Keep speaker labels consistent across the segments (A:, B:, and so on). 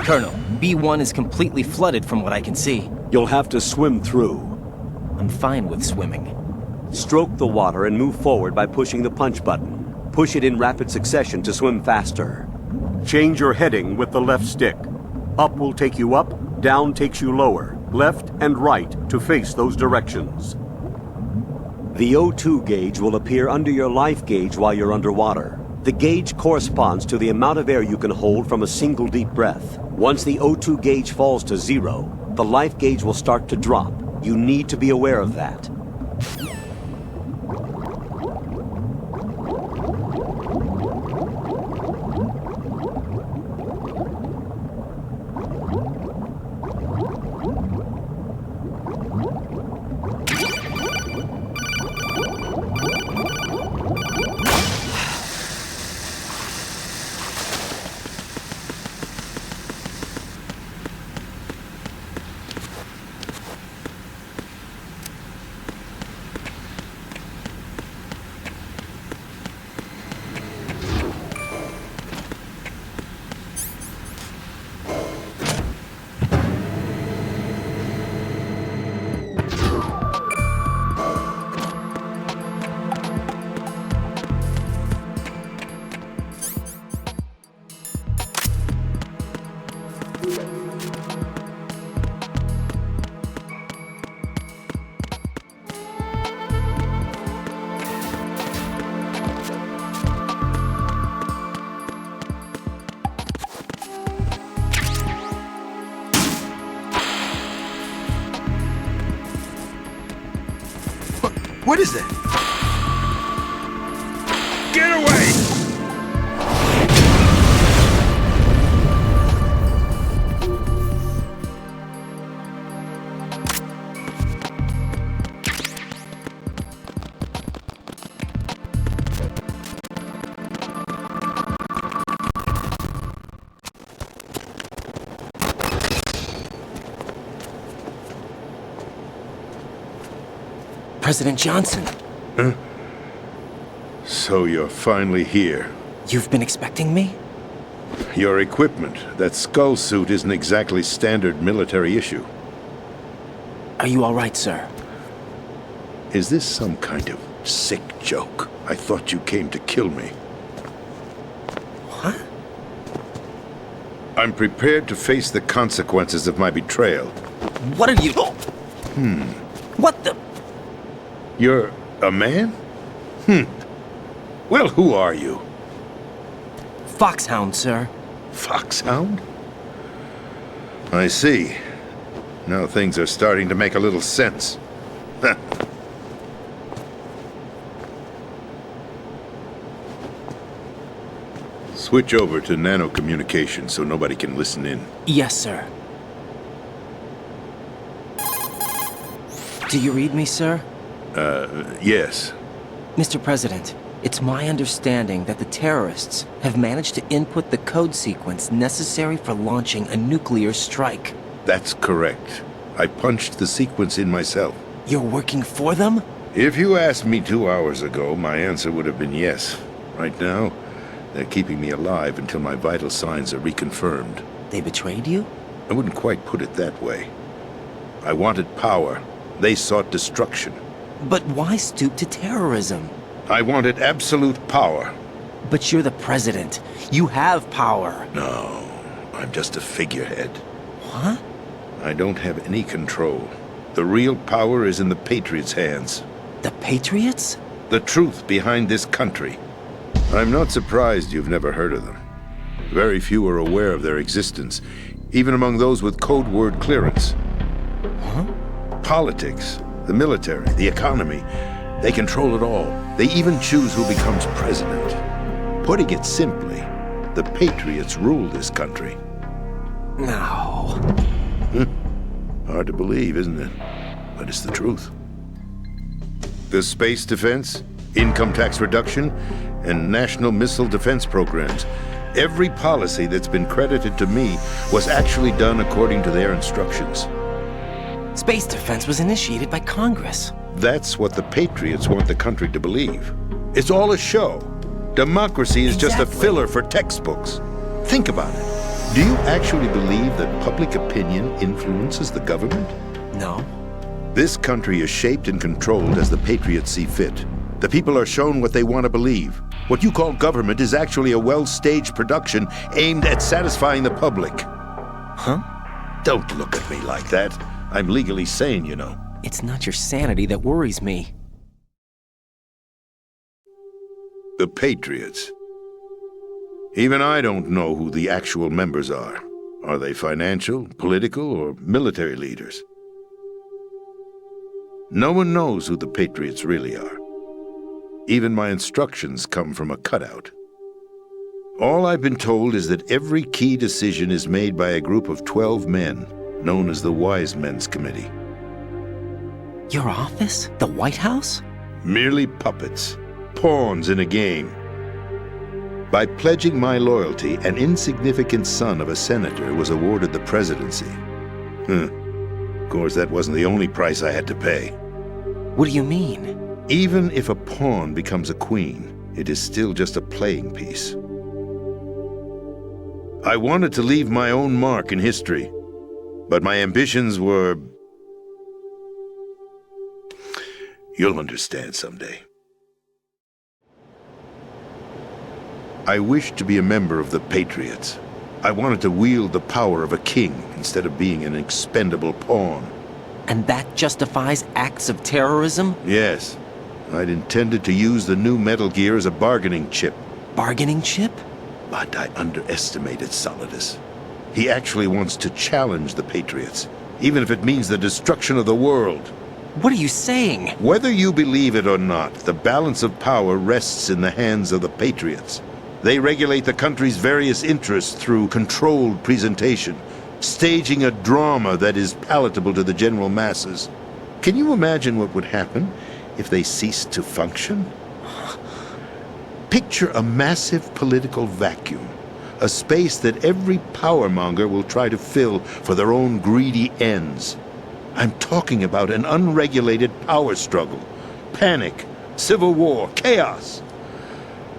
A: Colonel, B1 is completely flooded from what I can see.
B: You'll have to swim through.
A: I'm fine with swimming.
B: Stroke the water and move forward by pushing the punch button. Push it in rapid succession to swim faster. Change your heading with the left stick. Up will take you up, down takes you lower, left and right to face those directions. The O2 gauge will appear under your life gauge while you're underwater. The gauge corresponds to the amount of air you can hold from a single deep breath. Once the O2 gauge falls to 0, the life gauge will start to drop. You need to be aware of that.
C: What is that? Get away!
A: President Johnson.
C: Huh? So you're finally here.
A: You've been expecting me?
C: Your equipment, that skull suit, isn't exactly standard military issue.
A: Are you all right, sir?
C: Is this some kind of sick joke? I thought you came to kill me.
A: What?
C: I'm prepared to face the consequences of my betrayal.
A: What are you... What the...
C: You're a man? Well, who are you?
A: Foxhound, sir.
C: Foxhound? I see. Now things are starting to make a little sense. Switch over to nano-communication so nobody can listen in.
A: Yes, sir. Do you read me, sir?
C: Yes.
A: Mr. President, it's my understanding that the terrorists have managed to input the code sequence necessary for launching a nuclear strike.
C: That's correct. I punched the sequence in myself.
A: You're working for them?
C: If you asked me 2 hours ago, my answer would have been yes. Right now, they're keeping me alive until my vital signs are reconfirmed.
A: They betrayed you?
C: I wouldn't quite put it that way. I wanted power. They sought destruction.
A: But why stoop to terrorism?
C: I wanted absolute power.
A: But you're the president. You have power.
C: No, I'm just a figurehead.
A: What?
C: I don't have any control. The real power is in the Patriots' hands.
A: The Patriots?
C: The truth behind this country. I'm not surprised you've never heard of them. Very few are aware of their existence, even among those with code word clearance.
A: Huh?
C: Politics, the military, the economy, they control it all. They even choose who becomes president. Putting it simply, the Patriots rule this country.
A: No.
C: Hard to believe, isn't it? But it's the truth. The space defense, income tax reduction, and national missile defense programs. Every policy that's been credited to me was actually done according to their instructions.
A: Space defense was initiated by Congress.
C: That's what the Patriots want the country to believe. It's all a show. Democracy is just a filler for textbooks. Think about it. Do you actually believe that public opinion influences the government?
A: No.
C: This country is shaped and controlled as the patriots see fit. The people are shown what they want to believe. What you call government is actually a well-staged production aimed at satisfying the public.
A: Huh?
C: Don't look at me like that. I'm legally sane, you know.
A: It's not your sanity that worries me.
C: The Patriots. Even I don't know who the actual members are. Are they financial, political, or military leaders? No one knows who the Patriots really are. Even my instructions come from a cutout. All I've been told is that every key decision is made by a group of 12 men, known as the Wise Men's Committee.
A: Your office? The White House?
C: Merely puppets, pawns in a game. By pledging my loyalty, an insignificant son of a senator was awarded the presidency. Of course, that wasn't the only price I had to pay.
A: What do you mean?
C: Even if a pawn becomes a queen, it is still just a playing piece. I wanted to leave my own mark in history, but my ambitions were... You'll understand someday. I wished to be a member of the Patriots. I wanted to wield the power of a king instead of being an expendable pawn.
A: And that justifies acts of terrorism?
C: Yes. I'd intended to use the new Metal Gear as a bargaining chip.
A: Bargaining chip?
C: But I underestimated Solidus. He actually wants to challenge the Patriots, even if it means the destruction of the world.
A: What are you saying?
C: Whether you believe it or not, the balance of power rests in the hands of the Patriots. They regulate the country's various interests through controlled presentation, staging a drama that is palatable to the general masses. Can you imagine what would happen if they ceased to function? Picture a massive political vacuum, a space that every powermonger will try to fill for their own greedy ends. I'm talking about an unregulated power struggle, panic, civil war, chaos.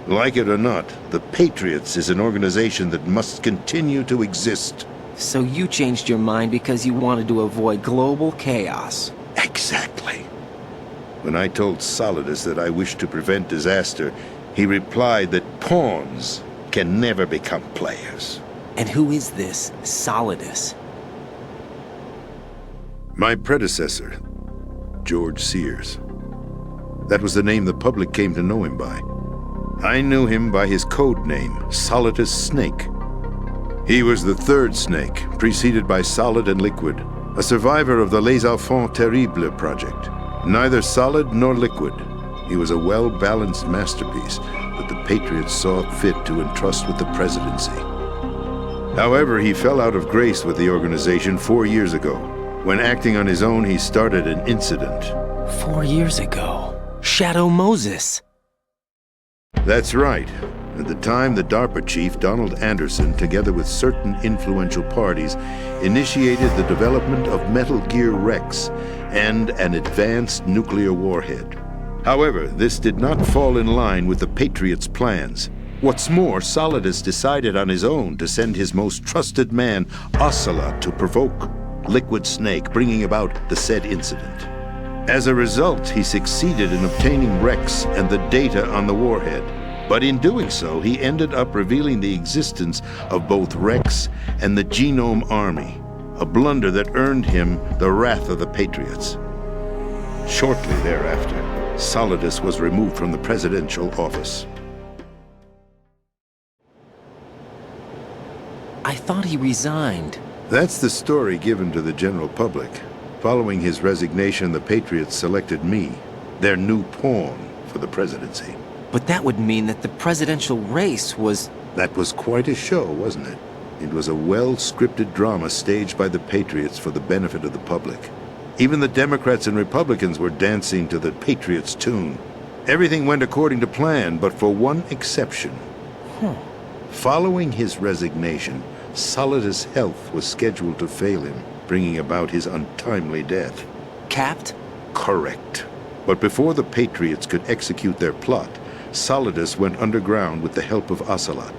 C: Like it or not, the Patriots is an organization that must continue to exist.
A: So you changed your mind because you wanted to avoid global chaos.
C: Exactly. When I told Solidus that I wished to prevent disaster, he replied that pawns can never become players.
A: And who is this Solidus?
C: My predecessor, George Sears. That was the name the public came to know him by. I knew him by his code name, Solidus Snake. He was the third snake, preceded by Solid and Liquid, a survivor of the Les Enfants Terribles project. Neither solid nor liquid, he was a well-balanced masterpiece that the Patriots saw fit to entrust with the presidency. However, he fell out of grace with the organization 4 years ago. When acting on his own, he started an incident.
A: 4 years ago. Shadow Moses.
C: That's right. At the time, the DARPA chief, Donald Anderson, together with certain influential parties, initiated the development of Metal Gear Rex and an advanced nuclear warhead. However, this did not fall in line with the Patriots' plans. What's more, Solidus decided on his own to send his most trusted man, Ocelot, to provoke Liquid Snake, bringing about the said incident. As a result, he succeeded in obtaining Rex and the data on the warhead. But in doing so, he ended up revealing the existence of both Rex and the Genome Army, a blunder that earned him the wrath of the Patriots. Shortly thereafter, Solidus was removed from the presidential office.
A: I thought he resigned.
C: That's the story given to the general public. Following his resignation, the Patriots selected me, their new pawn, for the presidency.
A: But that would mean that the presidential race was...
C: That was quite a show, wasn't it? It was a well-scripted drama staged by the Patriots for the benefit of the public. Even the Democrats and Republicans were dancing to the Patriots' tune. Everything went according to plan, but for one exception. Following his resignation, Solidus' health was scheduled to fail him, bringing about his untimely death.
A: Capped?
C: Correct. But before the Patriots could execute their plot, Solidus went underground with the help of Ocelot.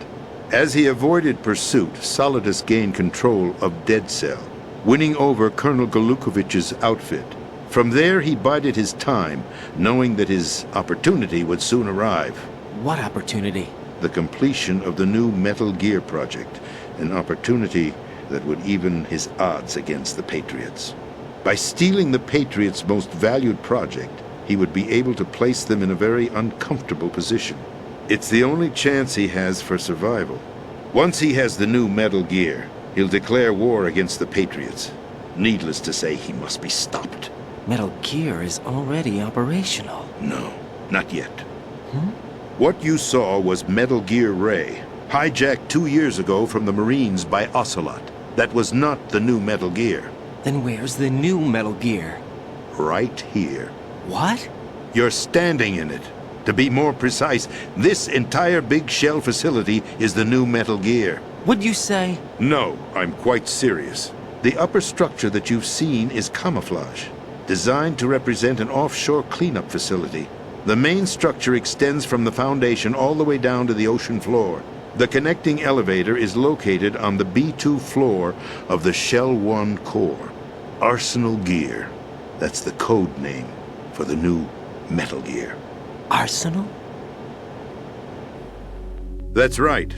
C: As he avoided pursuit, Solidus gained control of Dead Cell, winning over Colonel Golukovich's outfit. From there, he bided his time, knowing that his opportunity would soon arrive.
A: What opportunity?
C: The completion of the new Metal Gear project, an opportunity that would even his odds against the Patriots. By stealing the Patriots' most valued project, he would be able to place them in a very uncomfortable position. It's the only chance he has for survival. Once he has the new Metal Gear, he'll declare war against the Patriots. Needless to say, he must be stopped.
A: Metal Gear is already operational.
C: No, not yet. What you saw was Metal Gear Ray, hijacked 2 years ago from the Marines by Ocelot. That was not the new Metal Gear.
A: Then where's the new Metal Gear?
C: Right here.
A: What?
C: You're standing in it. To be more precise, this entire big shell facility is the new Metal Gear.
A: What'd you say?
C: No, I'm quite serious. The upper structure that you've seen is camouflage, designed to represent an offshore cleanup facility. The main structure extends from the foundation all the way down to the ocean floor. The connecting elevator is located on the B2 floor of the Shell 1 core. Arsenal Gear. That's the code name for the new Metal Gear.
A: Arsenal?
C: That's right.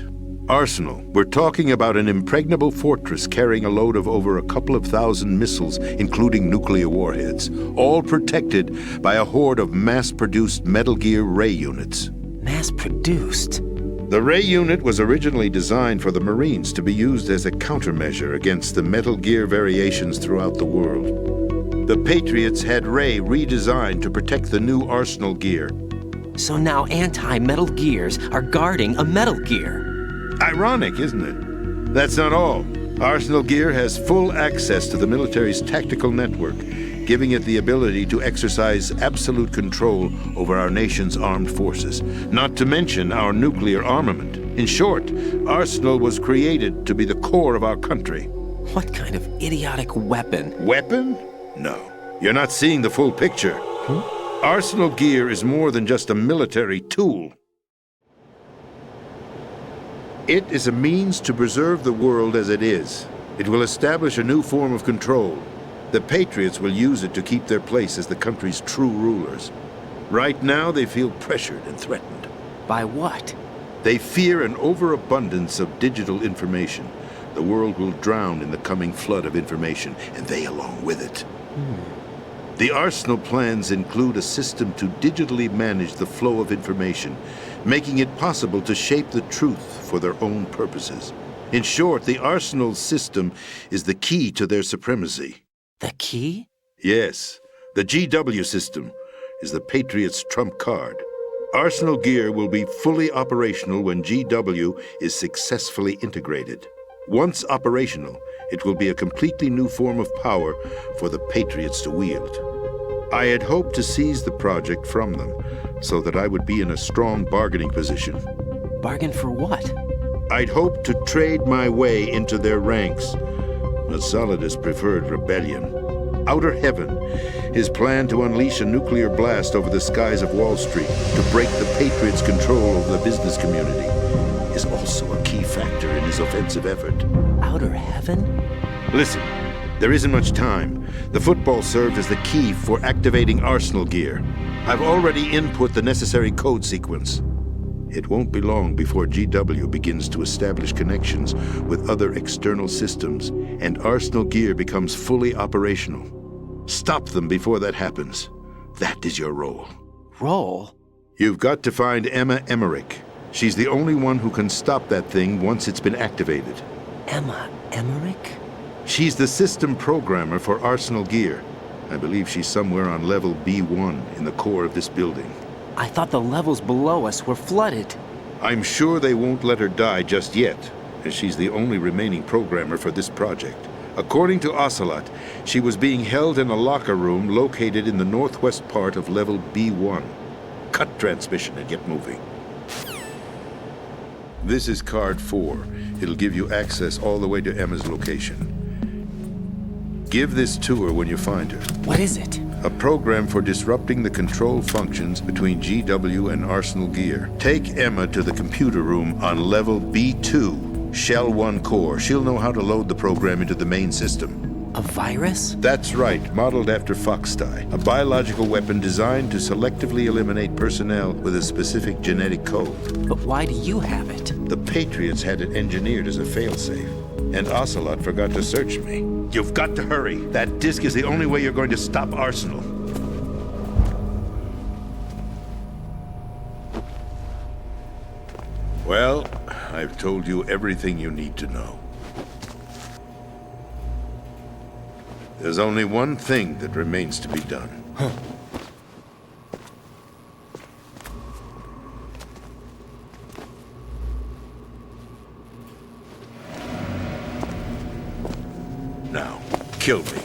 C: Arsenal. We're talking about an impregnable fortress carrying a load of over a couple of thousand missiles, including nuclear warheads, all protected by a horde of mass-produced Metal Gear Ray units.
A: Mass-produced?
C: The Ray unit was originally designed for the Marines to be used as a countermeasure against the Metal Gear variations throughout the world. The Patriots had Ray redesigned to protect the new Arsenal Gear.
A: So now anti-Metal Gears are guarding a Metal Gear.
C: Ironic, isn't it? That's not all. Arsenal Gear has full access to the military's tactical network, giving it the ability to exercise absolute control over our nation's armed forces, not to mention our nuclear armament. In short, Arsenal was created to be the core of our country.
A: What kind of idiotic weapon?
C: Weapon? No. You're not seeing the full picture. Arsenal Gear is more than just a military tool. It is a means to preserve the world as it is. It will establish a new form of control. The Patriots will use it to keep their place as the country's true rulers. Right now, they feel pressured and threatened.
A: By what?
C: They fear an overabundance of digital information. The world will drown in the coming flood of information, and they along with it. The Arsenal plans include a system to digitally manage the flow of information, making it possible to shape the truth for their own purposes. In short, the Arsenal system is the key to their supremacy.
A: The key?
C: Yes, the GW system is the Patriots' trump card. Arsenal Gear will be fully operational when GW is successfully integrated. Once operational, it will be a completely new form of power for the Patriots to wield. I had hoped to seize the project from them, so that I would be in a strong bargaining position.
A: Bargain for what?
C: I'd hoped to trade my way into their ranks, but Solidus preferred rebellion. Outer Heaven, his plan to unleash a nuclear blast over the skies of Wall Street to break the Patriots' control over the business community, is also a key factor in his offensive effort.
A: Outer Heaven?
C: Listen, there isn't much time. The football served as the key for activating Arsenal Gear. I've already input the necessary code sequence. It won't be long before GW begins to establish connections with other external systems, and Arsenal Gear becomes fully operational. Stop them before that happens. That is your role.
A: Role?
C: You've got to find Emma Emmerich. She's the only one who can stop that thing once it's been activated.
A: Emma Emmerich?
C: She's the system programmer for Arsenal Gear. I believe she's somewhere on level B1 in the core of this building.
A: I thought the levels below us were flooded.
C: I'm sure they won't let her die just yet, as she's the only remaining programmer for this project. According to Ocelot, she was being held in a locker room located in the northwest part of level B1. Cut transmission and get moving. This is card 4. It'll give you access all the way to Emma's location. Give this to her when you find her.
A: What is it?
C: A program for disrupting the control functions between GW and Arsenal Gear. Take Emma to the computer room on level B2, Shell 1 core. She'll know how to load the program into the main system.
A: A virus?
C: That's right, modeled after Foxdie, a biological weapon designed to selectively eliminate personnel with a specific genetic code.
A: But why do you have it?
C: The Patriots had it engineered as a failsafe, and Ocelot forgot to search me. You've got to hurry. That disk is the only way you're going to stop Arsenal. Well, I've told you everything you need to know. There's only one thing that remains to be done. Now, kill me.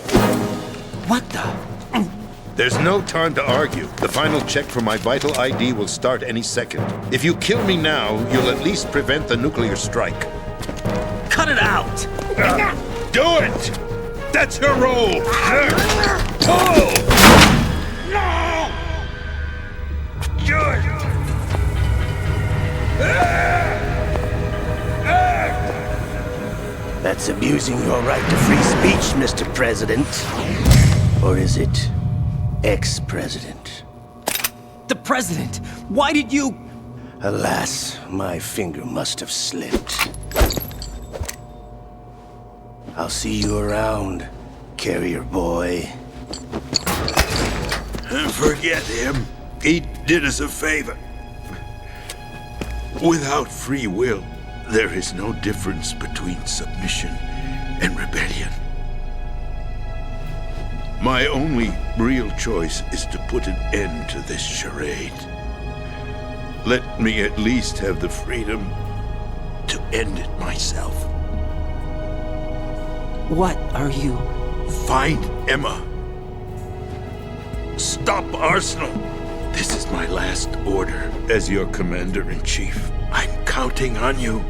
A: What the?
C: There's no time to argue. The final check for my vital ID will start any second. If you kill me now, you'll at least prevent the nuclear strike.
A: Cut it out!
C: Do it! That's her role! Pull! No! Good!
D: That's abusing your right to free speech, Mr. President. Or is it ex-president?
A: The president! Why did you...
D: Alas, my finger must have slipped. I'll see you around, carrier boy.
C: Forget him. He did us a favor. Without free will, there is no difference between submission and rebellion. My only real choice is to put an end to this charade. Let me at least have the freedom to end it myself.
A: What are you...
C: Find Emma. Stop Arsenal. This is my last order as your commander-in-chief. I'm counting on you.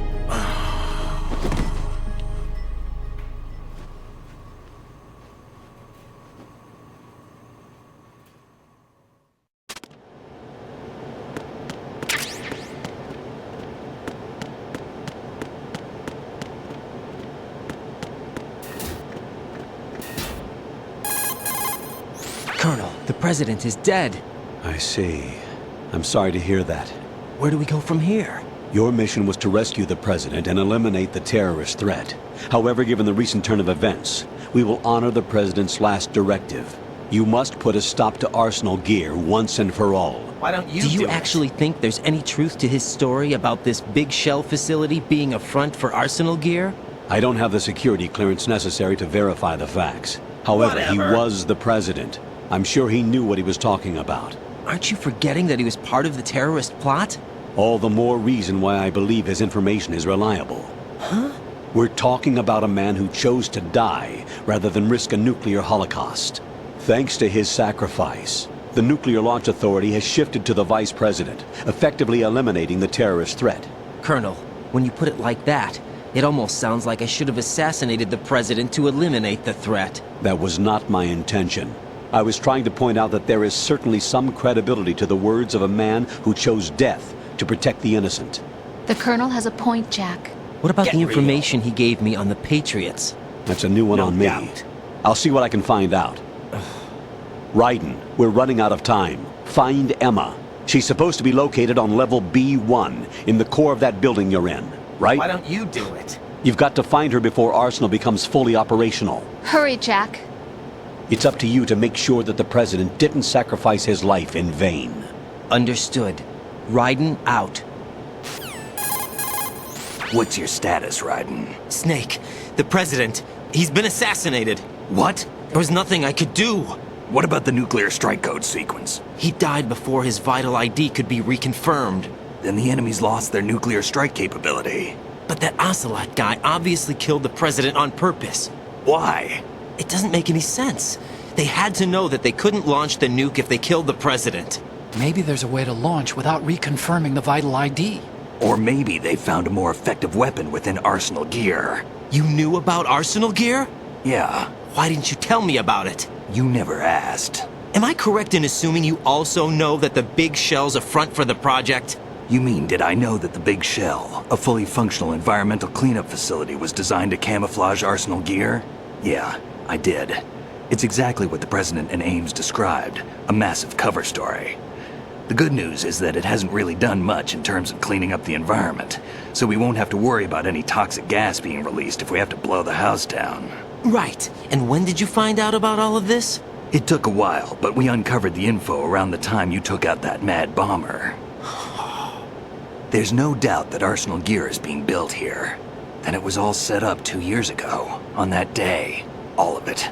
A: Colonel, the president is dead.
B: I see. I'm sorry to hear that.
A: Where do we go from here?
B: Your mission was to rescue the president and eliminate the terrorist threat. However, given the recent turn of events, we will honor the president's last directive. You must put a stop to Arsenal Gear once and for all.
A: Why don't you do you actually think there's any truth to his story about this big shell facility being a front for Arsenal Gear?
B: I don't have the security clearance necessary to verify the facts. However, he was the president. I'm sure he knew what he was talking about.
A: Aren't you forgetting that he was part of the terrorist plot?
B: All the more reason why I believe his information is reliable.
A: Huh?
B: We're talking about a man who chose to die rather than risk a nuclear holocaust. Thanks to his sacrifice, the Nuclear Launch Authority has shifted to the vice president, effectively eliminating the terrorist threat.
A: Colonel, when you put it like that, it almost sounds like I should have assassinated the president to eliminate the threat.
B: That was not my intention. I was trying to point out that there is certainly some credibility to the words of a man who chose death to protect the innocent.
E: The Colonel has a point, Jack.
A: What about the information he gave me on the Patriots?
B: That's a new one on me. I'll see what I can find out. Raiden, we're running out of time. Find Emma. She's supposed to be located on level B1, in the core of that building you're in, right?
A: Why don't you do it?
B: You've got to find her before Arsenal becomes fully operational.
E: Hurry, Jack.
B: It's up to you to make sure that the president didn't sacrifice his life in vain.
A: Understood. Raiden out.
D: What's your status, Raiden?
A: Snake, the president, he's been assassinated.
D: What?
A: There was nothing I could do.
D: What about the nuclear strike code sequence?
A: He died before his vital ID could be reconfirmed.
D: Then the enemy's lost their nuclear strike capability.
A: But that Ocelot guy obviously killed the president on purpose.
D: Why?
A: It doesn't make any sense. They had to know that they couldn't launch the nuke if they killed the president.
F: Maybe there's a way to launch without reconfirming the vital ID.
D: Or maybe they found a more effective weapon within Arsenal Gear.
A: You knew about Arsenal Gear?
D: Yeah.
A: Why didn't you tell me about it?
G: You never asked.
A: Am I correct in assuming you also know that the big shell's a front for the project?
G: You mean, did I know that the Big Shell, a fully functional environmental cleanup facility, was designed to camouflage Arsenal gear? Yeah, I did. It's exactly what the President and Ames described, a massive cover story. The good news is that it hasn't really done much in terms of cleaning up the environment, so we won't have to worry about any toxic gas being released if we have to blow the house down.
A: Right. And when did you find out about all of this?
G: It took a while, but we uncovered the info around the time you took out that mad bomber. There's no doubt that Arsenal gear is being built here. And it was all set up 2 years ago, on that day. All of it.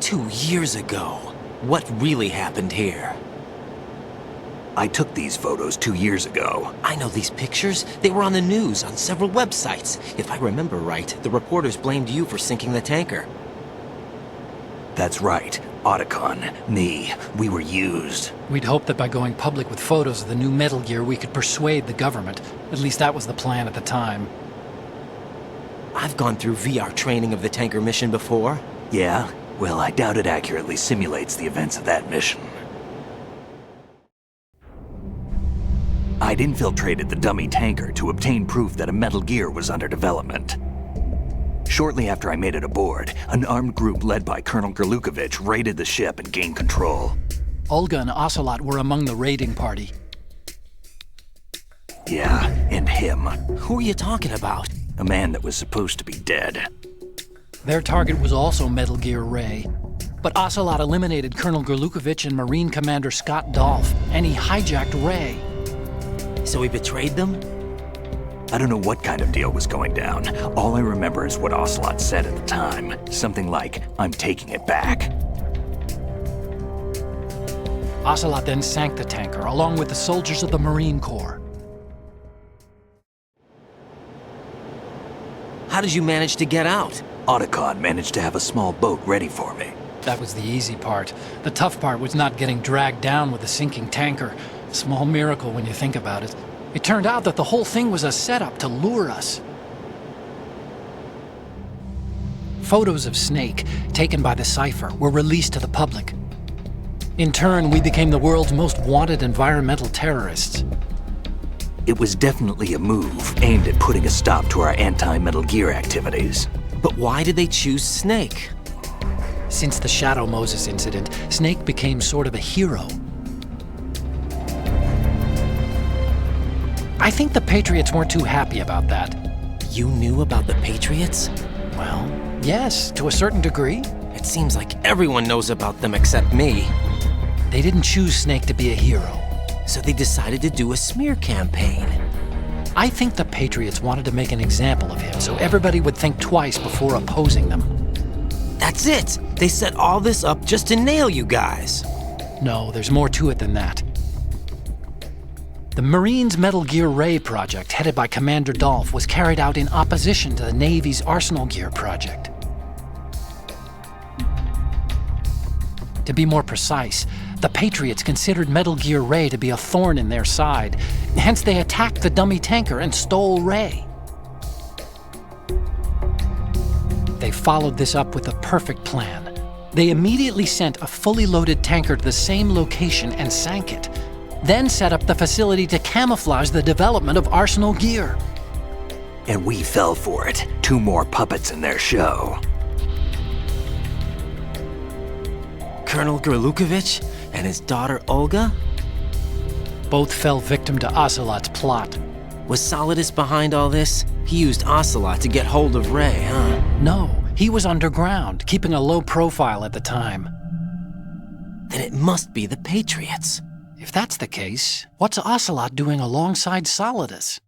A: 2 years ago. What really happened here?
G: I took these photos 2 years ago.
A: I know these pictures. They were on the news, on several websites. If I remember right, the reporters blamed you for sinking the tanker.
G: That's right. Otacon, me, we were used.
F: We'd hoped that by going public with photos of the new Metal Gear, we could persuade the government. At least that was the plan at the time.
A: I've gone through VR training of the tanker mission before.
G: Yeah? Well, I doubt it accurately simulates the events of that mission. I'd infiltrated the dummy tanker to obtain proof that a Metal Gear was under development. Shortly after I made it aboard, an armed group led by Colonel Gerlukovich raided the ship and gained control.
F: Olga and Ocelot were among the raiding party.
G: Yeah, and him.
A: Who are you talking about?
G: A man that was supposed to be dead.
F: Their target was also Metal Gear Ray. But Ocelot eliminated Colonel Gerlukovich and Marine Commander Scott Dolph, and he hijacked Ray.
A: So he betrayed them?
G: I don't know what kind of deal was going down. All I remember is what Ocelot said at the time. Something like, "I'm taking it back."
F: Ocelot then sank the tanker, along with the soldiers of the Marine Corps.
A: How did you manage to get out?
G: Otacon managed to have a small boat ready for me.
F: That was the easy part. The tough part was not getting dragged down with the sinking tanker. Small miracle when you think about it. It turned out that the whole thing was a setup to lure us. Photos of Snake, taken by the Cypher, were released to the public. In turn, we became the world's most wanted environmental terrorists.
G: It was definitely a move aimed at putting a stop to our anti-Metal Gear activities.
A: But why did they choose Snake?
F: Since the Shadow Moses incident, Snake became sort of a hero. I think the Patriots weren't too happy about that.
A: You knew about the Patriots?
F: Well, yes, to a certain degree.
A: It seems like everyone knows about them except me.
F: They didn't choose Snake to be a hero.
A: So they decided to do a smear campaign.
F: I think the Patriots wanted to make an example of him so everybody would think twice before opposing them.
A: That's it! They set all this up just to nail you guys.
F: No, there's more to it than that. The Marines' Metal Gear Ray project, headed by Commander Dolph, was carried out in opposition to the Navy's Arsenal Gear project. To be more precise, the Patriots considered Metal Gear Ray to be a thorn in their side. Hence, they attacked the dummy tanker and stole Ray. They followed this up with a perfect plan. They immediately sent a fully loaded tanker to the same location and sank it, then set up the facility to camouflage the development of Arsenal Gear.
G: And we fell for it. 2 more puppets in their show.
A: Colonel Gerlukovich and his daughter Olga?
F: Both fell victim to Ocelot's plot.
A: Was Solidus behind all this? He used Ocelot to get hold of Ray, huh?
F: No, he was underground, keeping a low profile at the time.
A: Then it must be the Patriots.
F: If that's the case, what's Ocelot doing alongside Solidus?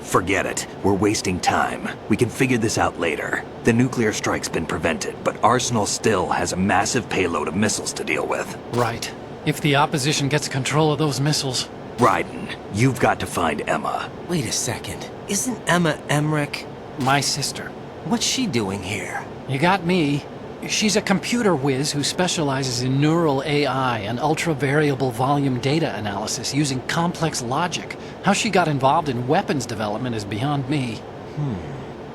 G: Forget it. We're wasting time. We can figure this out later. The nuclear strike's been prevented, but Arsenal still has a massive payload of missiles to deal with.
F: Right. If the opposition gets control of those missiles.
G: Raiden, you've got to find Emma.
A: Wait a second. Isn't Emma Emmerich?
F: My sister.
A: What's she doing here?
F: You got me. She's a computer whiz who specializes in neural AI and ultra-variable volume data analysis using complex logic. How she got involved in weapons development is beyond me.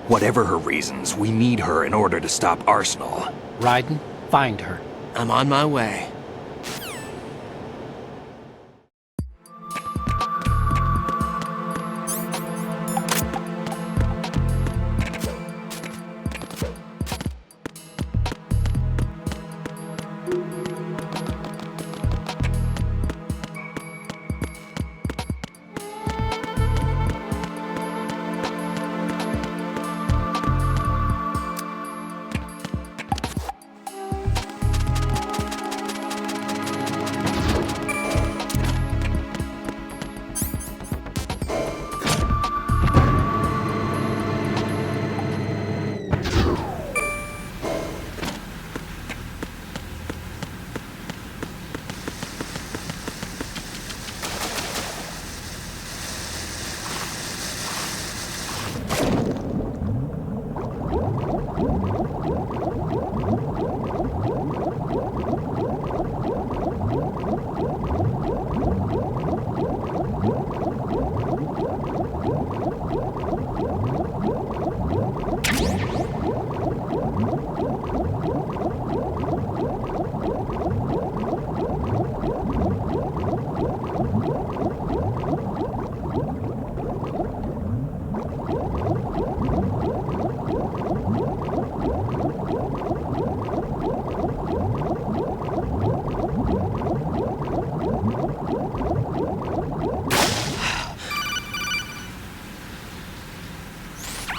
G: Whatever her reasons, we need her in order to stop Arsenal.
F: Raiden, find her.
A: I'm on my way.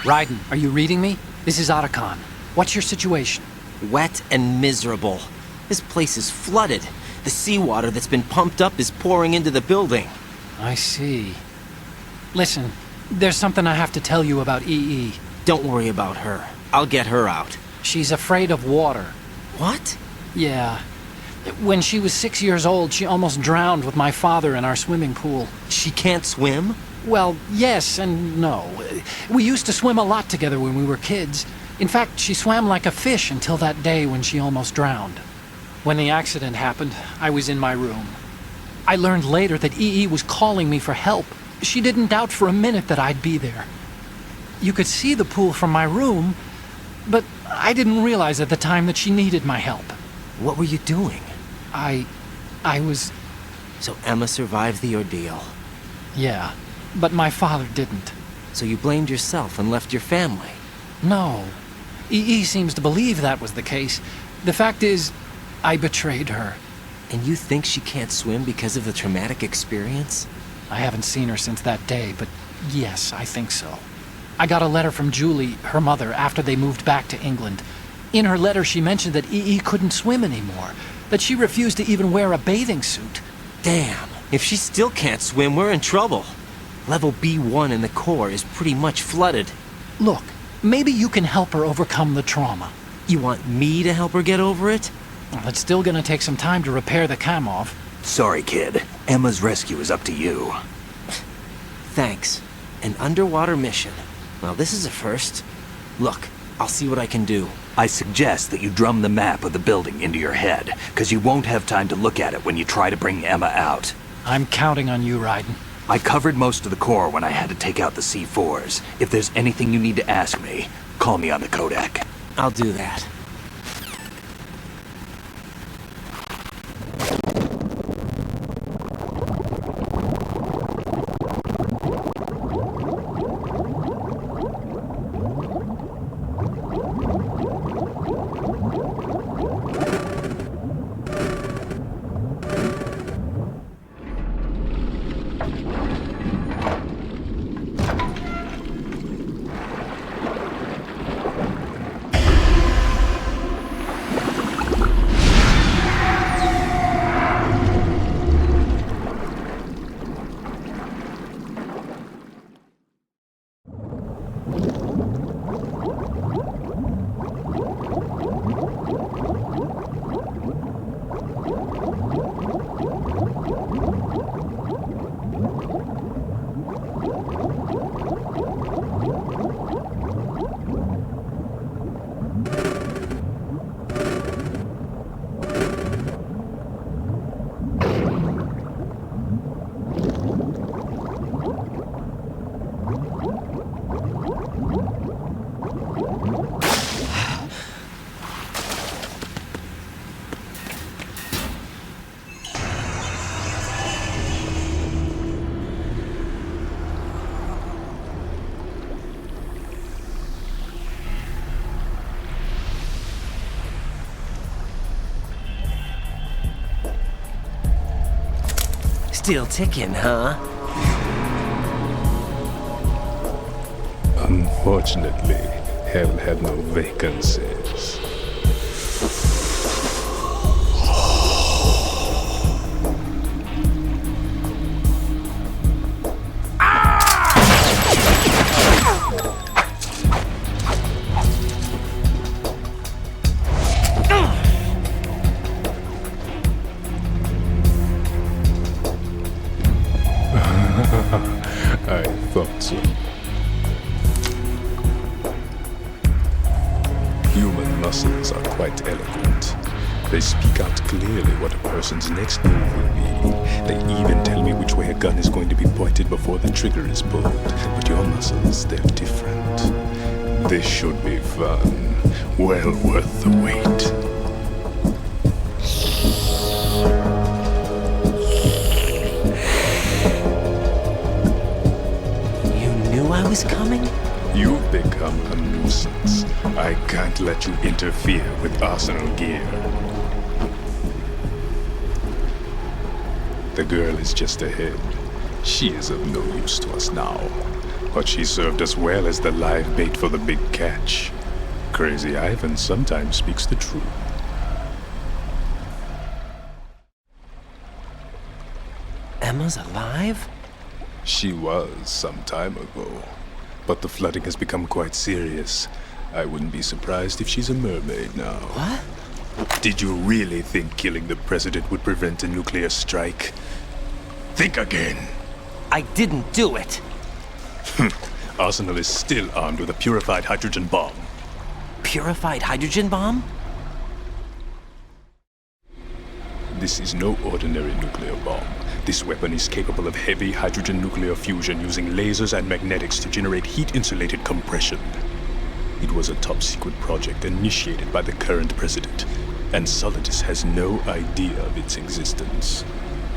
F: Raiden, are you reading me? This is Otacon. What's your situation?
A: Wet and miserable. This place is flooded. The seawater that's been pumped up is pouring into the building.
F: I see. Listen, there's something I have to tell you about EE.
A: Don't worry about her. I'll get her out.
F: She's afraid of water.
A: What?
F: Yeah. When she was 6 years old, she almost drowned with my father in our swimming pool.
A: She can't swim?
F: Well, yes and no. We used to swim a lot together when we were kids. In fact, she swam like a fish until that day when she almost drowned. When the accident happened, I was in my room. I learned later that EE was calling me for help. She didn't doubt for a minute that I'd be there. You could see the pool from my room, but I didn't realize at the time that she needed my help.
A: What were you doing?
F: I was...
A: So Emma survived the ordeal.
F: Yeah, but my father didn't.
A: So you blamed yourself and left your family?
F: No. EE seems to believe that was the case. The fact is, I betrayed her.
A: And you think she can't swim because of the traumatic experience?
F: I haven't seen her since that day, but yes, I think so. I got a letter from Julie, her mother, after they moved back to England. In her letter, she mentioned that EE couldn't swim anymore, that she refused to even wear a bathing suit.
A: Damn, if she still can't swim, we're in trouble. Level B1 in the core is pretty much flooded.
F: Look, maybe you can help her overcome the trauma.
A: You want me to help her get over it?
F: Well, it's still gonna take some time to repair the cam off.
G: Sorry, kid. Emma's rescue is up to you.
A: Thanks. An underwater mission. Well, this is a first. Look, I'll see what I can do.
G: I suggest that you drum the map of the building into your head, because you won't have time to look at it when you try to bring Emma out.
F: I'm counting on you, Raiden.
G: I covered most of the core when I had to take out the C4s. If there's anything you need to ask me, call me on the codec.
A: I'll do that. Still ticking, huh?
H: Unfortunately, hell had no vacancies. I thought so. Human muscles are quite eloquent. They speak out clearly what a person's next move will be. They even tell me which way a gun is going to be pointed before the trigger is pulled. But your muscles, they're different. This should be fun. Well worth the wait.
A: I was coming?
H: You've become a nuisance. I can't let you interfere with Arsenal gear. The girl is just ahead. She is of no use to us now. But she served us well as the live bait for the big catch. Crazy Ivan sometimes speaks the truth.
A: Emma's alive?
H: She was some time ago, but the flooding has become quite serious. I wouldn't be surprised if she's a mermaid now.
A: What?
H: Did you really think killing the president would prevent a nuclear strike? Think again.
A: I didn't do it.
H: Arsenal is still armed with a purified hydrogen bomb.
A: Purified hydrogen bomb?
H: This is no ordinary nuclear bomb. This weapon is capable of heavy hydrogen nuclear fusion using lasers and magnetics to generate heat-insulated compression. It was a top-secret project initiated by the current president, and Solidus has no idea of its existence.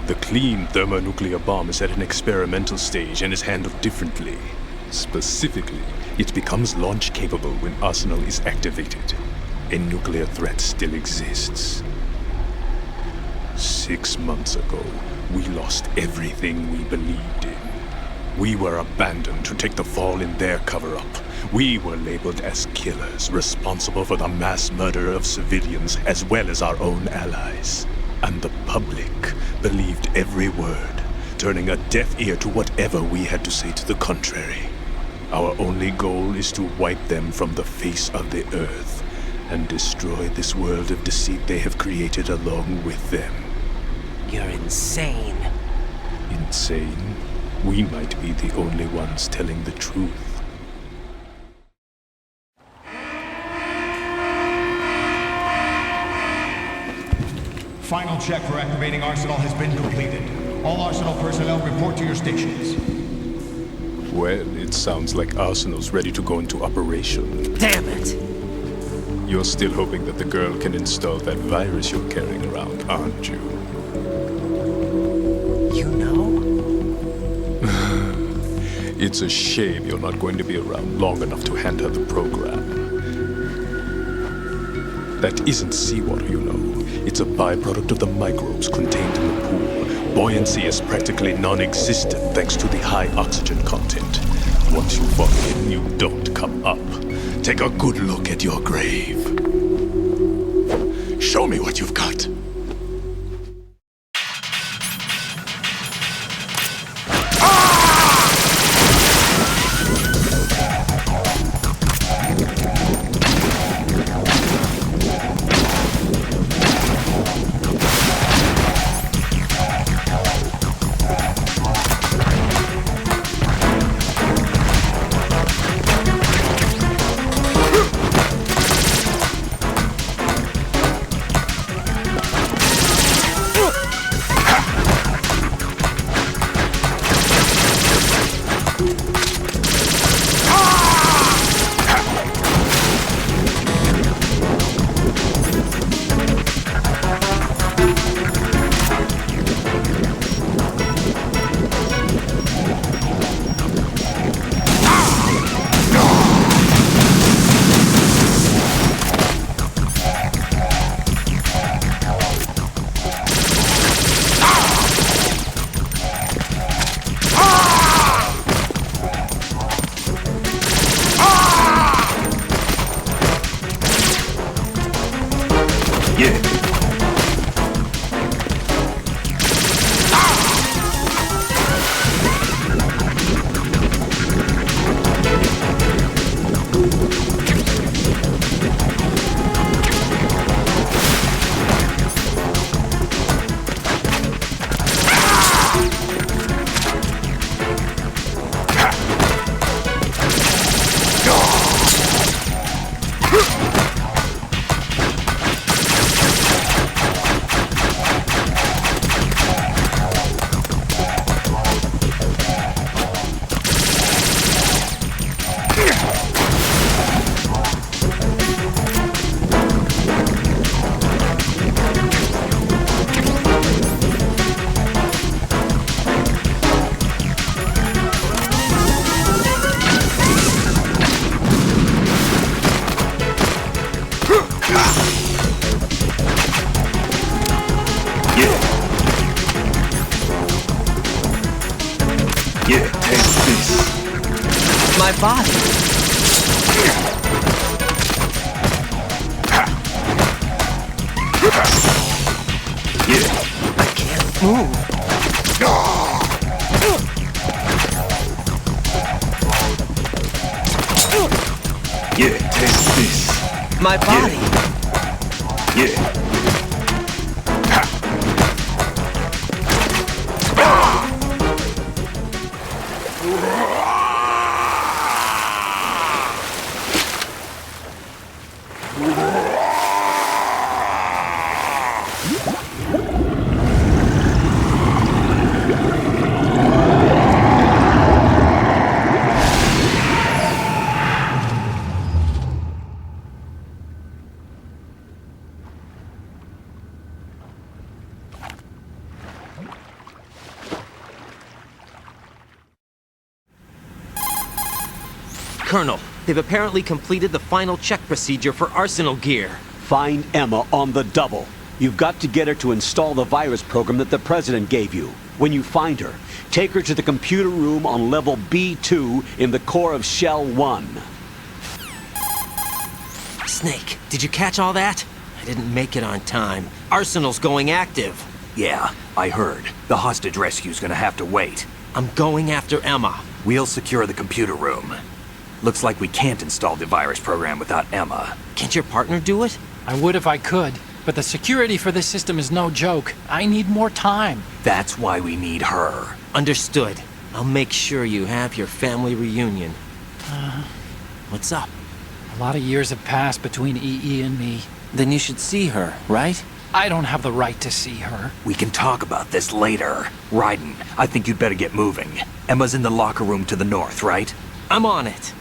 H: The clean thermonuclear bomb is at an experimental stage and is handled differently. Specifically, it becomes launch-capable when Arsenal is activated. A nuclear threat still exists. 6 months ago, we lost everything we believed in. We were abandoned to take the fall in their cover-up. We were labeled as killers, responsible for the mass murder of civilians as well as our own allies. And the public believed every word, turning a deaf ear to whatever we had to say to the contrary. Our only goal is to wipe them from the face of the earth and destroy this world of deceit they have created along with them.
A: You're insane.
H: Insane? We might be the only ones telling the truth.
I: Final check for activating Arsenal has been completed. All Arsenal personnel report to your stations.
H: Well, it sounds like Arsenal's ready to go into operation.
A: Damn it!
H: You're still hoping that the girl can install that virus you're carrying around, aren't you?
A: You know?
H: It's a shame you're not going to be around long enough to hand her the program. That isn't seawater, you know. It's a byproduct of the microbes contained in the pool. Buoyancy is practically non-existent thanks to the high oxygen content. Once you fall in, you don't come up. Take a good look at your grave. Show me what you've got.
A: body. I can't move.
G: Yeah, take this.
A: My body.
G: Yeah.
A: Colonel, they've apparently completed the final check procedure for arsenal gear.
B: Find Emma on the double. You've got to get her to install the virus program that the President gave you. When you find her, take her to the computer room on level B2 in the core of Shell 1.
A: Snake, did you catch all that? I didn't make it on time. Arsenal's going active.
G: Yeah, I heard. The hostage rescue's gonna have to wait.
A: I'm going after Emma.
G: We'll secure the computer room. Looks like we can't install the virus program without Emma.
A: Can't your partner do it?
F: I would if I could, but the security for this system is no joke. I need more time.
G: That's why we need her.
A: Understood. I'll make sure you have your family reunion. What's up?
F: A lot of years have passed between EE and me.
A: Then you should see her, right?
F: I don't have the right to see her.
G: We can talk about this later. Raiden, I think you'd better get moving. Emma's in the locker room to the north, right?
A: I'm on it.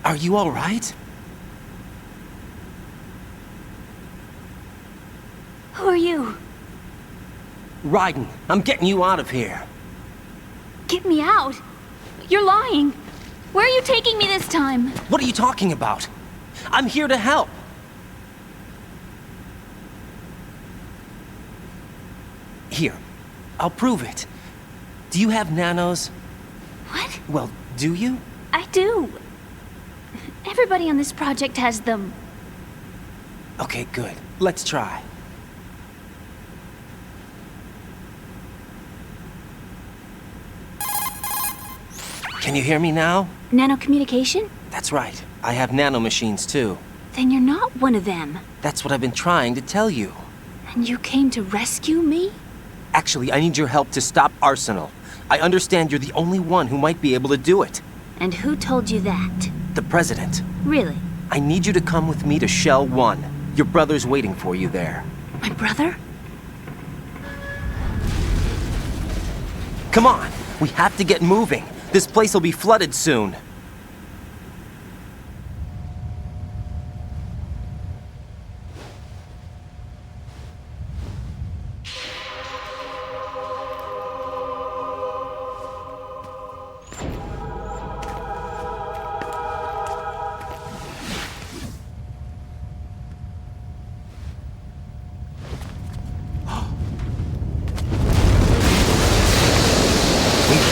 A: Are you all right?
J: Who are you?
A: Raiden, I'm getting you out of here.
J: Get me out. You're lying. Where are you taking me this time?
A: What are you talking about? I'm here to help. Here, I'll prove it. Do you have nanos?
J: What?
A: Well, do you?
J: I do. Everybody on this project has them.
A: Okay, good. Let's try. Can you hear me now?
J: Nanocommunication?
A: That's right. I have nanomachines too.
J: Then you're not one of them.
A: That's what I've been trying to tell you.
J: And you came to rescue me?
A: Actually, I need your help to stop Arsenal. I understand you're the only one who might be able to do it.
J: And who told you that?
A: The President.
J: Really?
A: I need you to come with me to Shell 1. Your brother's waiting for you there.
J: My brother?
A: Come on, we have to get moving. This place will be flooded soon.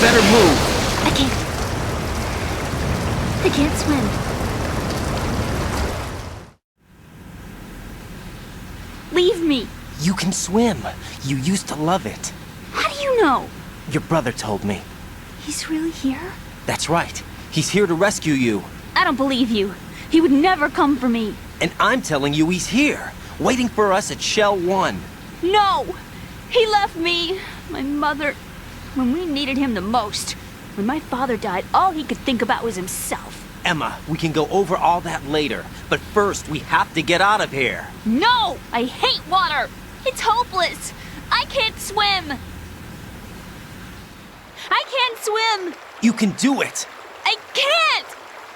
A: Better move.
J: I can't swim. Leave me.
A: You can swim. You used to love it.
J: How do you know?
A: Your brother told me.
J: He's really here?
A: That's right. He's here to rescue you.
J: I don't believe you. He would never come for me.
A: And I'm telling you he's here, waiting for us at Shell 1.
J: No! He left me, my mother, when we needed him the most. When my father died, all he could think about was himself.
A: Emma, we can go over all that later, but first we have to get out of here.
J: No! I hate water! It's hopeless! I can't swim! I can't swim!
A: You can do it!
J: I can't!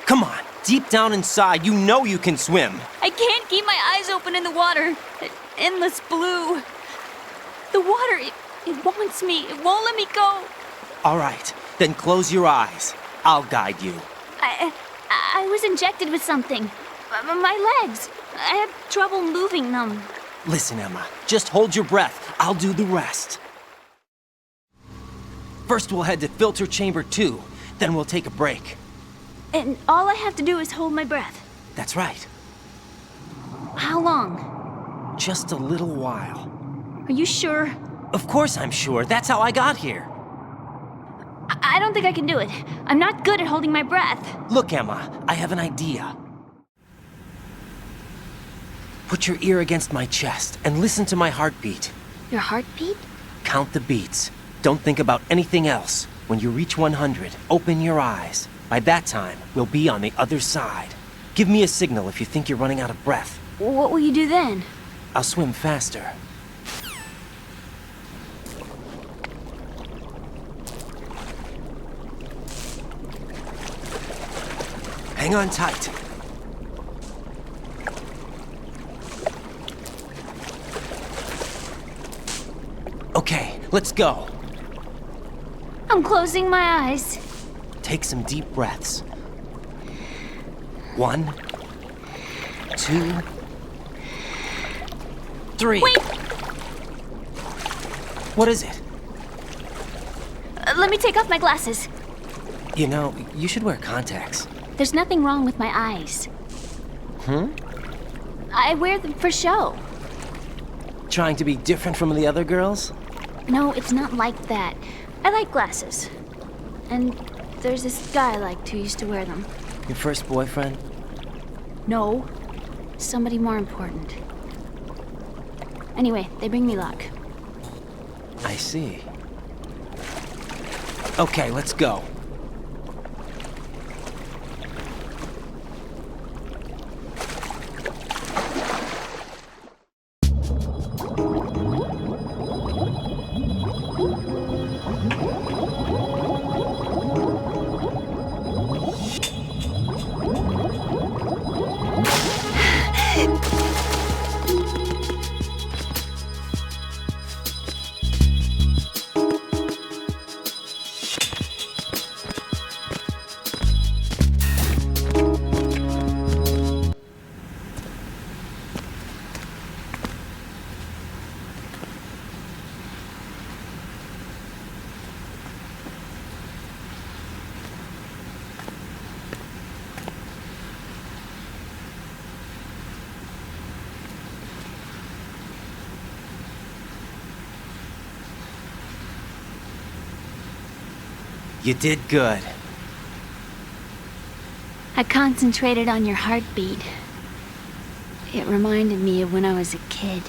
A: Come on, deep down inside, you know you can swim.
J: I can't keep my eyes open in the water. That endless blue. The water, it wants me. It won't let me go.
A: All right, then close your eyes. I'll guide you.
J: I was injected with something. My legs. I have trouble moving them.
A: Listen, Emma, just hold your breath. I'll do the rest. First we'll head to filter chamber 2, then we'll take a break.
J: And all I have to do is hold my breath.
A: That's right.
J: How long?
A: Just a little while.
J: Are you sure?
A: Of course I'm sure. That's how I got here.
J: I don't think I can do it. I'm not good at holding my breath.
A: Look, Emma, I have an idea. Put your ear against my chest and listen to my heartbeat.
J: Your heartbeat?
A: Count the beats. Don't think about anything else. When you reach 100, open your eyes. By that time, we'll be on the other side. Give me a signal if you think you're running out of breath.
J: What will you do then?
A: I'll swim faster. Hang on tight. Okay, let's go.
J: I'm closing my eyes.
A: Take some deep breaths. 1, 2, 3.
J: Wait!
A: What is it?
J: Let me take off my glasses.
A: You know, you should wear contacts.
J: There's nothing wrong with my eyes. I wear them for show.
A: Trying to be different from the other girls?
J: No, it's not like that. I like glasses. And there's this guy I liked who used to wear them.
A: Your first boyfriend?
J: No. Somebody more important. Anyway, they bring me luck.
A: I see. Okay, let's go. You did good.
J: I concentrated on your heartbeat. It reminded me of when I was a kid.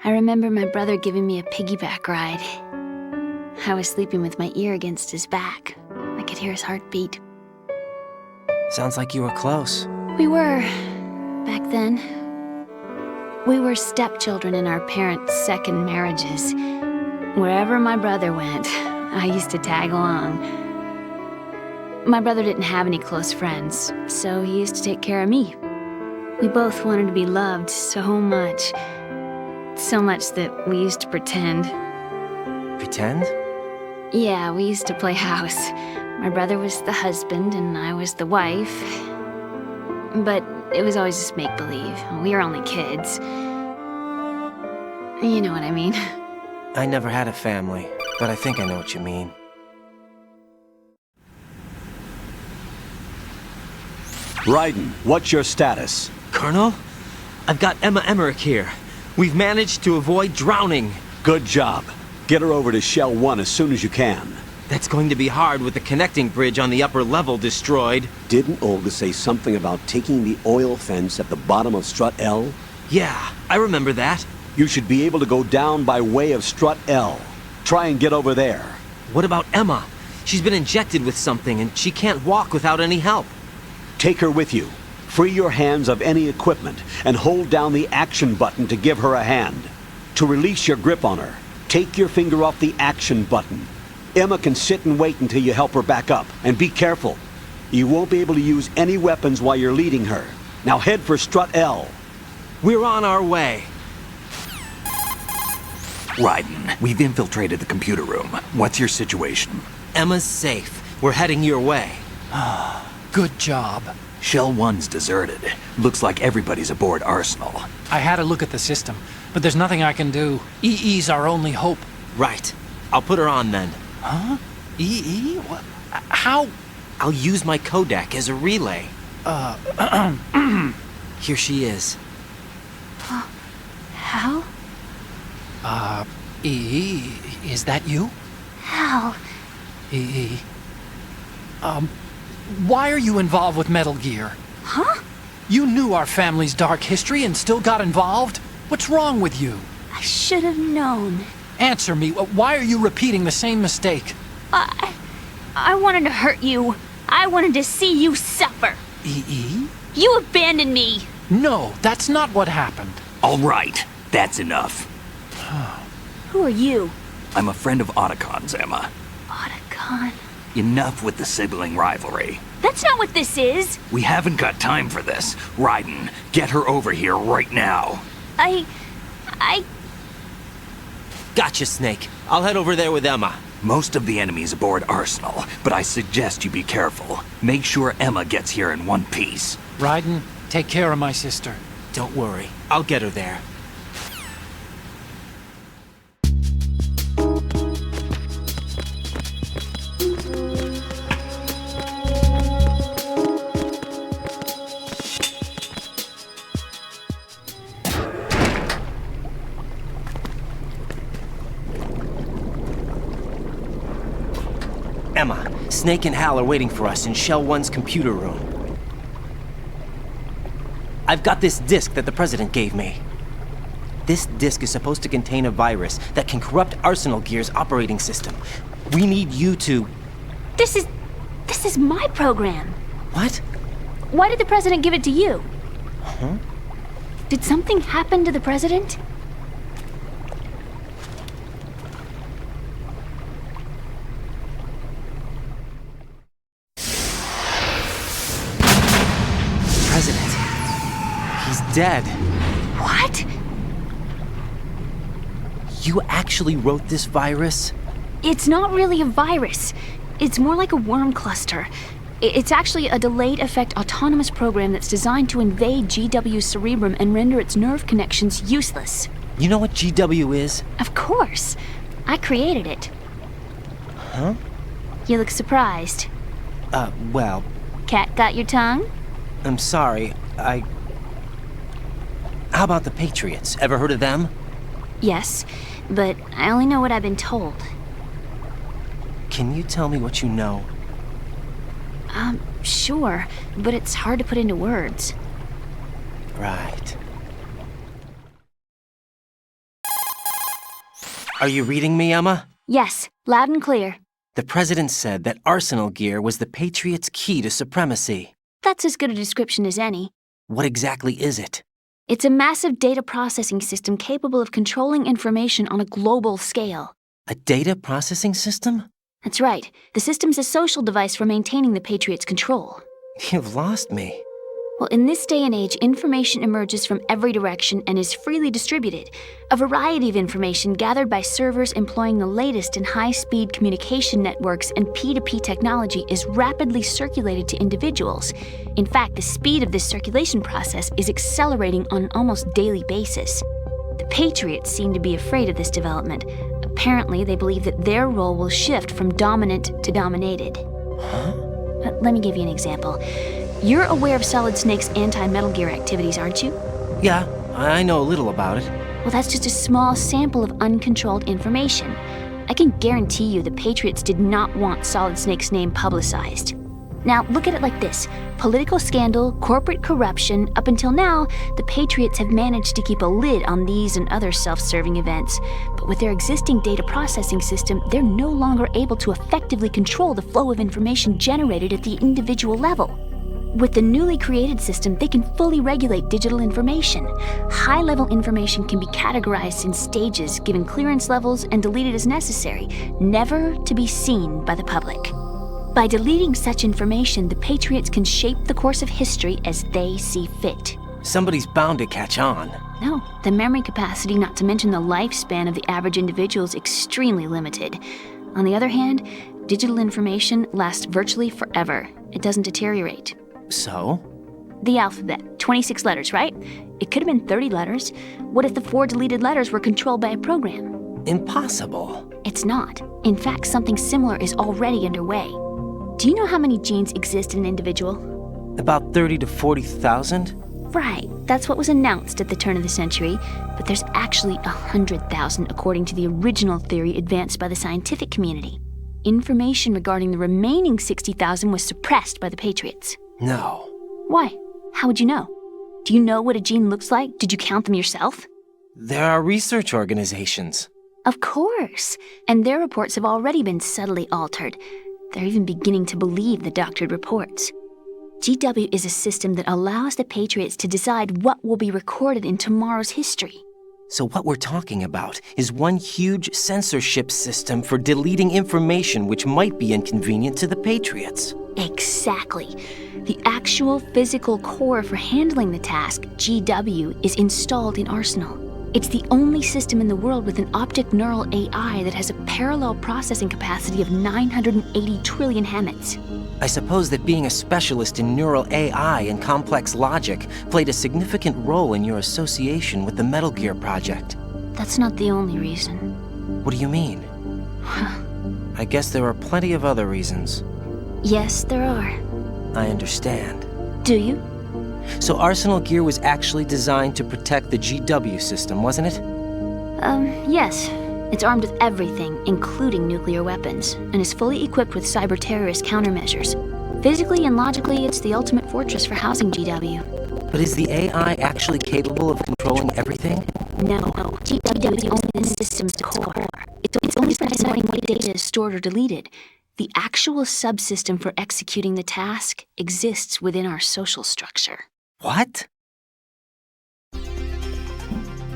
J: I remember my brother giving me a piggyback ride. I was sleeping with my ear against his back. I could could hear his heartbeat.
A: Sounds like you were close.
J: We were, back then. We were stepchildren in our parents' second marriages. Wherever my brother went, I used to tag along. My brother didn't have any close friends, so he used to take care of me. We both wanted to be loved so much. So much that we used to pretend.
A: Pretend?
J: Yeah, we used to play house. My brother was the husband and I was the wife. But it was always just make-believe. We were only kids. You know what I mean.
A: I never had a family, but I think I know what you mean.
B: Raiden, what's your status?
A: Colonel? I've got Emma Emmerich here. We've managed to avoid drowning.
B: Good job. Get her over to Shell 1 as soon as you can.
A: That's going to be hard with the connecting bridge on the upper level destroyed.
B: Didn't Olga say something about taking the oil fence at the bottom of Strut L?
A: Yeah, I remember that.
B: You should be able to go down by way of Strut L. Try and get over there.
A: What about Emma? She's been injected with something and she can't walk without any help.
B: Take her with you. Free your hands of any equipment and hold down the action button to give her a hand. To release your grip on her, take your finger off the action button. Emma can sit and wait until you help her back up. And be careful. You won't be able to use any weapons while you're leading her. Now head for Strut L.
A: We're on our way.
G: Raiden, we've infiltrated the computer room. What's your situation?
A: Emma's safe. We're heading your way.
F: Good job.
G: Shell 1's deserted. Looks like everybody's aboard Arsenal.
F: I had a look at the system, but there's nothing I can do. EE's our only hope.
A: Right. I'll put her on then.
F: Huh? EE? What? How?
A: I'll use my Kodak as a relay. Here she is.
J: Hal?
F: EE, is that you?
J: Hal?
F: EE. Why are you involved with Metal Gear?
J: Huh?
F: You knew our family's dark history and still got involved? What's wrong with you?
J: I should have known.
F: Answer me. Why are you repeating the same mistake?
J: I wanted to hurt you. I wanted to see you suffer.
F: EE?
J: You abandoned me.
F: No, that's not what happened.
G: All right, that's enough.
J: Who are you?
G: I'm a friend of Otacon's, Emma.
J: Otacon?
G: Enough with the sibling rivalry.
J: That's not what this is.
G: We haven't got time for this. Raiden, get her over here right now.
J: I...
A: Gotcha, Snake. I'll head over there with Emma.
G: Most of the enemy's aboard Arsenal, but I suggest you be careful. Make sure Emma gets here in one piece.
F: Raiden, take care of my sister.
A: Don't worry. I'll get her there. Emma, Snake and Hal are waiting for us in Shell 1's computer room. I've got this disk that the President gave me. This disk is supposed to contain a virus that can corrupt Arsenal Gear's operating system. We need you to...
J: This is my program.
A: What?
J: Why did the President give it to you?
A: Huh?
J: Did something happen to the President?
A: President. He's dead.
J: What?
A: You actually wrote this virus?
J: It's not really a virus. It's more like a worm cluster. It's actually a delayed effect autonomous program that's designed to invade GW's cerebrum and render its nerve connections useless.
A: You know what GW is?
J: Of course. I created it.
A: Huh?
J: You look surprised.
A: Well...
J: Cat got your tongue?
A: I'm sorry, How about the Patriots? Ever heard of them?
J: Yes, but I only know what I've been told.
A: Can you tell me what you know?
J: Sure, but it's hard to put into words.
A: Right. Are you reading me, Emma?
J: Yes, loud and clear.
A: The President said that Arsenal gear was the Patriots' key to supremacy.
J: That's as good a description as any.
A: What exactly is it?
J: It's a massive data processing system capable of controlling information on a global scale.
A: A data processing system?
J: That's right. The system's a social device for maintaining the Patriots' control.
A: You've lost me.
J: Well, in this day and age, information emerges from every direction and is freely distributed. A variety of information gathered by servers employing the latest in high-speed communication networks and P2P technology is rapidly circulated to individuals. In fact, the speed of this circulation process is accelerating on an almost daily basis. The Patriots seem to be afraid of this development. Apparently, they believe that their role will shift from dominant to dominated.
A: Huh?
J: Let me give you an example. You're aware of Solid Snake's anti-Metal Gear activities, aren't you?
A: Yeah, I know a little about it.
J: Well, that's just a small sample of uncontrolled information. I can guarantee you the Patriots did not want Solid Snake's name publicized. Now, look at it like this. Political scandal, corporate corruption, up until now, the Patriots have managed to keep a lid on these and other self-serving events. But with their existing data processing system, they're no longer able to effectively control the flow of information generated at the individual level. With the newly created system, they can fully regulate digital information. High-level information can be categorized in stages, given clearance levels, and deleted as necessary, never to be seen by the public. By deleting such information, the Patriots can shape the course of history as they see fit.
A: Somebody's bound to catch on.
J: No, the memory capacity, not to mention the lifespan of the average individual, is extremely limited. On the other hand, digital information lasts virtually forever. It doesn't deteriorate.
A: So?
J: The alphabet, 26 letters, right? It could have been 30 letters. What if the 4 deleted letters were controlled by a program?
A: Impossible.
J: It's not. In fact, something similar is already underway. Do you know how many genes exist in an individual?
A: About 30 to 40,000?
J: Right. That's what was announced at the turn of the century. But there's actually 100,000 according to the original theory advanced by the scientific community. Information regarding the remaining 60,000 was suppressed by the Patriots.
A: No.
J: Why? How would you know? Do you know what a gene looks like? Did you count them yourself?
A: There are research organizations.
J: Of course. And their reports have already been subtly altered. They're even beginning to believe the doctored reports. GW is a system that allows the Patriots to decide what will be recorded in tomorrow's history.
A: So what we're talking about is one huge censorship system for deleting information which might be inconvenient to the Patriots.
J: Exactly. The actual physical core for handling the task, GW, is installed in Arsenal. It's the only system in the world with an optic neural AI that has a parallel processing capacity of 980 trillion Hammets.
A: I suppose that being a specialist in neural AI and complex logic played a significant role in your association with the Metal Gear project.
J: That's not the only reason.
A: What do you mean? I guess there are plenty of other reasons.
J: Yes, there are.
A: I understand.
J: Do you?
A: So Arsenal gear was actually designed to protect the GW system, wasn't it?
J: Yes. It's armed with everything, including nuclear weapons, and is fully equipped with cyber-terrorist countermeasures. Physically and logically, it's the ultimate fortress for housing GW.
A: But is the AI actually capable of controlling everything?
J: No. GW is only the system's core. It's only for deciding what data is stored or deleted. The actual subsystem for executing the task exists within our social structure.
A: What?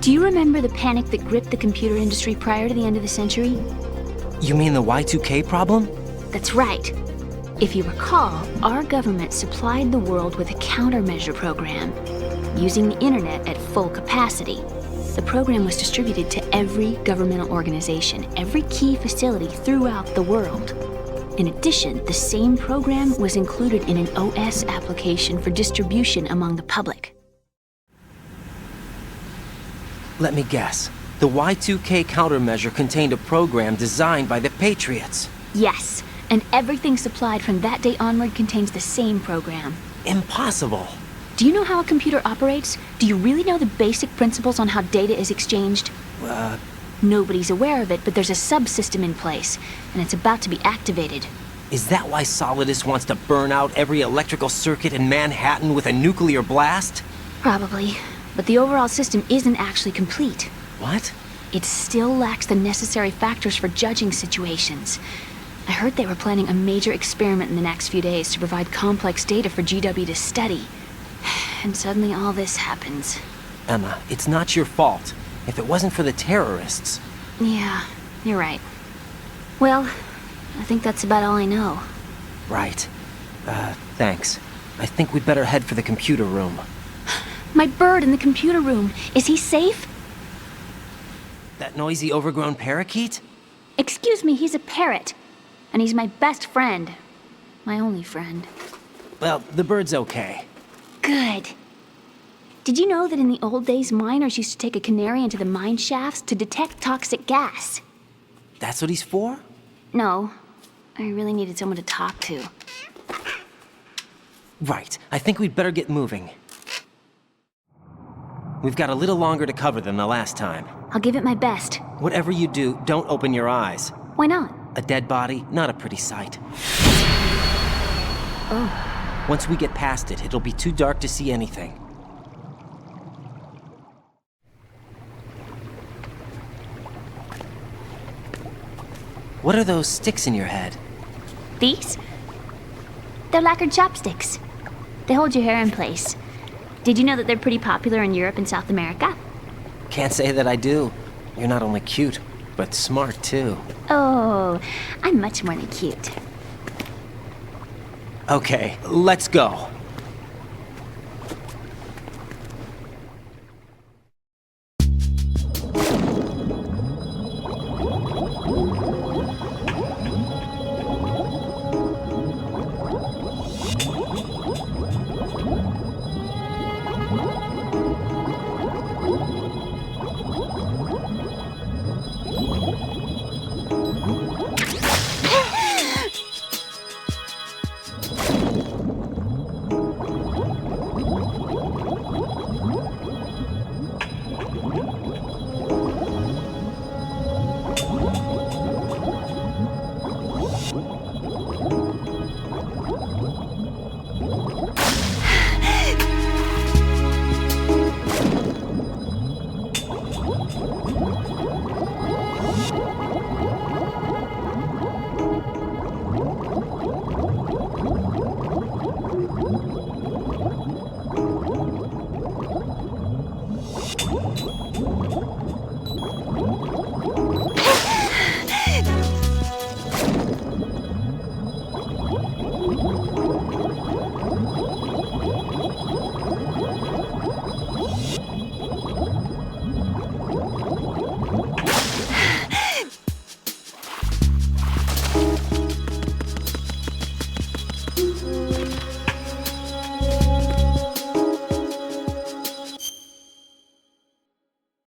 J: Do you remember the panic that gripped the computer industry prior to the end of the century?
A: You mean the Y2K problem?
J: That's right. If you recall, our government supplied the world with a countermeasure program, using the internet at full capacity. The program was distributed to every governmental organization, every key facility throughout the world. In addition, the same program was included in an OS application for distribution among the public.
A: Let me guess. The Y2K countermeasure contained a program designed by the Patriots.
J: Yes, and everything supplied from that day onward contains the same program.
A: Impossible.
J: Do you know how a computer operates? Do you really know the basic principles on how data is exchanged? Nobody's aware of it, but there's a subsystem in place, and it's about to be activated.
A: Is that why Solidus wants to burn out every electrical circuit in Manhattan with a nuclear blast?
J: Probably, but the overall system isn't actually complete.
A: What?
J: It still lacks the necessary factors for judging situations. I heard they were planning a major experiment in the next few days to provide complex data for GW to study. And suddenly all this happens.
A: Emma, it's not your fault. If it wasn't for the terrorists...
J: Yeah, you're right. Well, I think that's about all I know.
A: Right. Thanks. I think we'd better head for the computer room.
J: My bird in the computer room. Is he safe?
A: That noisy, overgrown parakeet?
J: Excuse me, he's a parrot. And he's my best friend. My only friend.
A: Well, the bird's okay.
J: Good. Did you know that in the old days, miners used to take a canary into the mine shafts to detect toxic gas?
A: That's what he's for?
J: No. I really needed someone to talk to.
A: Right. I think we'd better get moving. We've got a little longer to cover than the last time.
J: I'll give it my best.
A: Whatever you do, don't open your eyes.
J: Why not?
A: A dead body, not a pretty sight.
J: Oh.
A: Once we get past it, it'll be too dark to see anything. What are those sticks in your head?
J: These? They're lacquered chopsticks. They hold your hair in place. Did you know that they're pretty popular in Europe and South America?
A: Can't say that I do. You're not only cute, but smart too.
J: Oh, I'm much more than cute.
A: Okay, let's go.